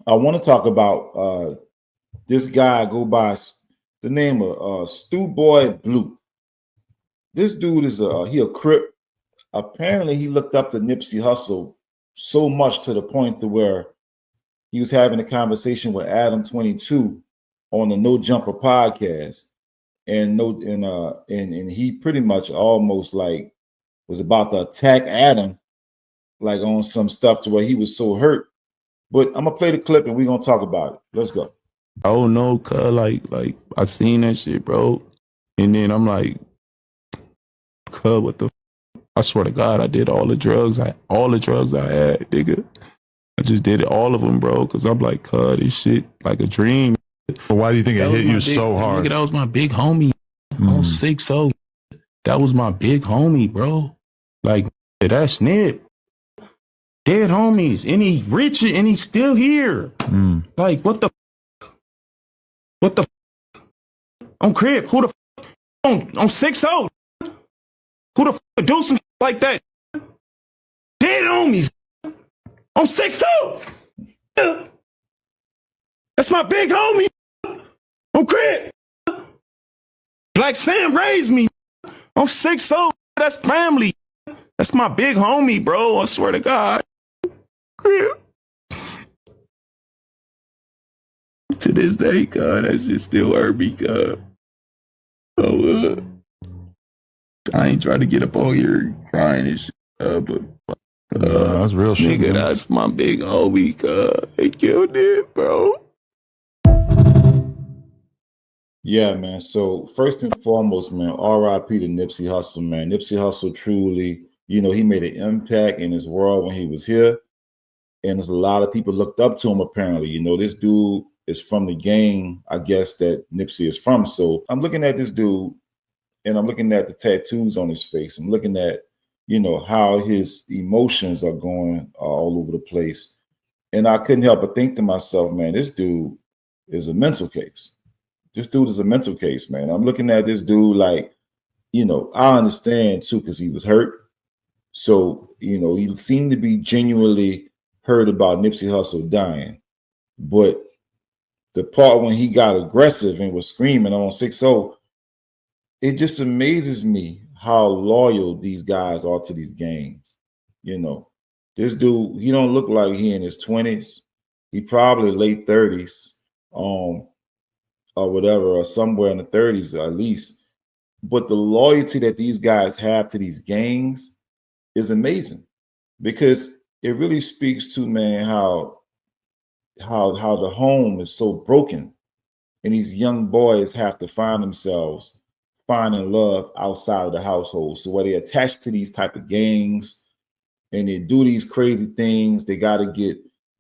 I want to talk about this guy go by the name of Stu Boy Blue. This dude is he a Crip. Apparently, he looked up to Nipsey Hussle so much to the point to where he was having a conversation with Adam22 on the No Jumper podcast, and he pretty much almost like was about to attack Adam, like on some stuff to where he was so hurt. But I'm gonna play the clip and we're gonna talk about it. Let's go. Oh no, cuz like I seen that shit, bro. And then I'm like, cuz what the I swear to God, I did all the drugs I had, nigga. I just did it, all of them, bro. Cause I'm like, cuz this shit like a dream. But why do you think it hit you so hard? Nigga, that was my big homie on 6-0. That was my big homie, bro. Like, that's Nip. Dead homies. And he rich and he's still here. Like, what the on Crib? Who the on 6-0? Who the would do some like that? Dead homies on 6-0. That's my big homie on Crib. Black Sam raised me on 6-0. That's family. That's my big homie, bro. I swear to God. Crib. To this day, God, that shit still hurt me, God. Oh, I ain't trying to get up all here crying and shit, but that's real shit. Nigga, that's my big homie, God. They killed it, bro. Yeah, man. So first and foremost, man, R.I.P. to Nipsey Hussle, man. Nipsey Hussle truly, he made an impact in this world when he was here. And there's a lot of people looked up to him, apparently. This dude is from the gang, I guess, that Nipsey is from. So I'm looking at this dude and I'm looking at the tattoos on his face. I'm looking at, how his emotions are going all over the place. And I couldn't help but think to myself, man, this dude is a mental case. This dude is a mental case, man. I'm looking at this dude like, I understand too, because he was hurt. So, he seemed to be genuinely hurt about Nipsey Hussle dying. But the part when he got aggressive and was screaming on 6-0, it just amazes me how loyal these guys are to these gangs. This dude, he don't look like he in his 20s. He probably late 30s. Or whatever, or somewhere in the 30s at least. But the loyalty that these guys have to these gangs is amazing, because it really speaks to, man, how the home is so broken, and these young boys have to find themselves finding love outside of the household. So where they attach to these type of gangs and they do these crazy things, they got to get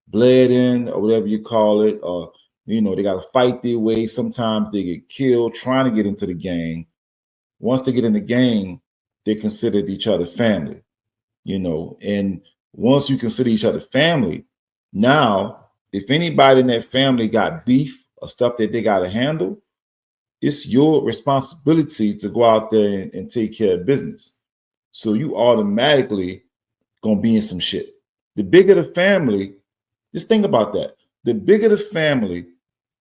bled in or whatever you call it, or they got to fight their way. Sometimes they get killed trying to get into the gang. Once they get in the gang, they consider each other family, and once you consider each other family, now, if anybody in that family got beef or stuff that they got to handle, it's your responsibility to go out there and take care of business. So you automatically going to be in some shit. The bigger the family, just think about that. The bigger the family,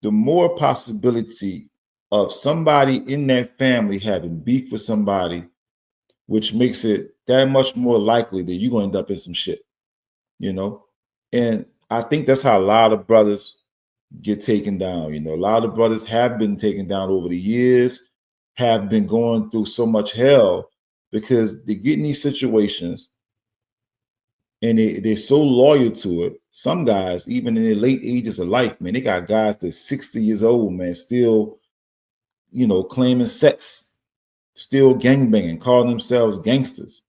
the more possibility of somebody in that family having beef with somebody, which makes it that much more likely that you're going to end up in some shit, And I think that's how a lot of brothers get taken down. A lot of brothers have been taken down over the years, have been going through so much hell because they get in these situations and they're so loyal to it. Some guys, even in their late ages of life, man, they got guys that's 60 years old, man, still, claiming sets, still gangbanging, calling themselves gangsters.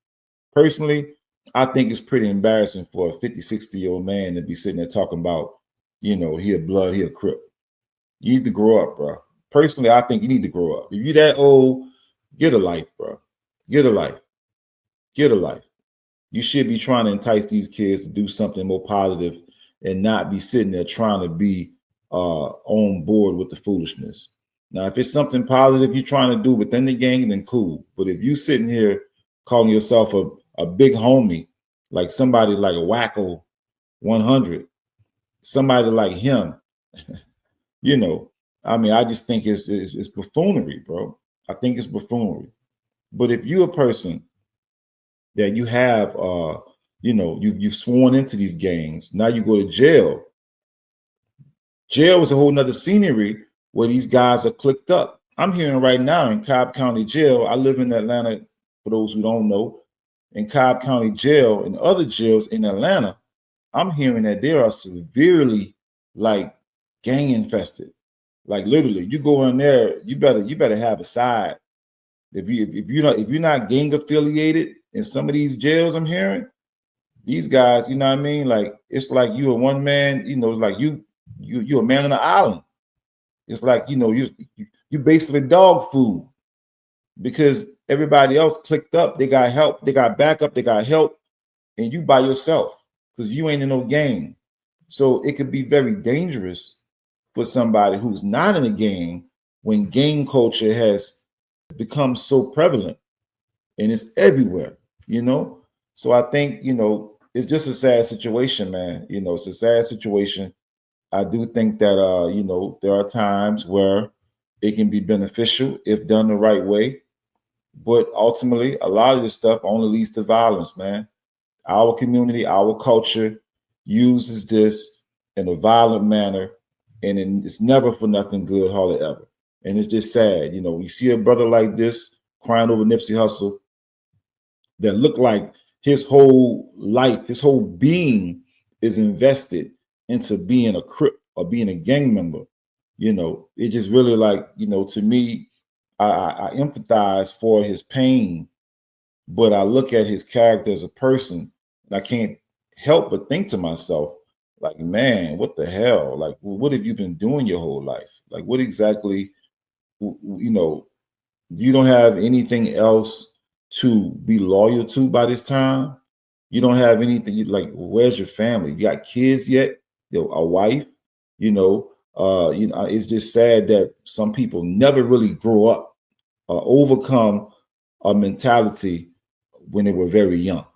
Personally, I think it's pretty embarrassing for a 50, 60-year-old man to be sitting there talking about, he a blood, he a Crip. You need to grow up, bro. Personally, I think you need to grow up. If you're that old, get a life, bro. Get a life. Get a life. You should be trying to entice these kids to do something more positive and not be sitting there trying to be on board with the foolishness. Now, if it's something positive you're trying to do within the gang, then cool. But if you sitting here calling yourself a big homie, like somebody like a Wacko 100, somebody like him, you know, I mean, I just think it's buffoonery, bro. I think it's buffoonery. But if you're a person that you have, you've sworn into these gangs, now you go to jail. Jail is a whole nother scenery where these guys are clicked up. I'm hearing right now in Cobb County Jail. I live in Atlanta, for those who don't know. In Cobb County Jail and other jails in Atlanta, I'm hearing that they are severely like gang infested. Like literally, you go in there, you better have a side. If you're not gang affiliated in some of these jails, I'm hearing these guys, you know what I mean? Like it's like you a one man, like you're a man on the island. It's like you basically dog food because everybody else clicked up, they got help, they got backup, they got help, and you by yourself because you ain't in no gang. So it could be very dangerous for somebody who's not in a gang when gang culture has become so prevalent and it's everywhere, So I think, it's just a sad situation, man. It's a sad situation. I do think that, there are times where it can be beneficial if done the right way. But ultimately, a lot of this stuff only leads to violence, man. Our community, our culture uses this in a violent manner, and it's never for nothing good, hardly ever. And it's just sad. We see a brother like this crying over Nipsey Hussle that looked like his whole life, his whole being is invested into being a Crip or being a gang member. It just really to me, I empathize for his pain, but I look at his character as a person and I can't help but think to myself, like, man, what the hell? Like, what have you been doing your whole life? Like, what exactly, you don't have anything else to be loyal to by this time. You don't have anything where's your family? You got kids yet? A wife? It's just sad that some people never really grow up or overcome a mentality when they were very young.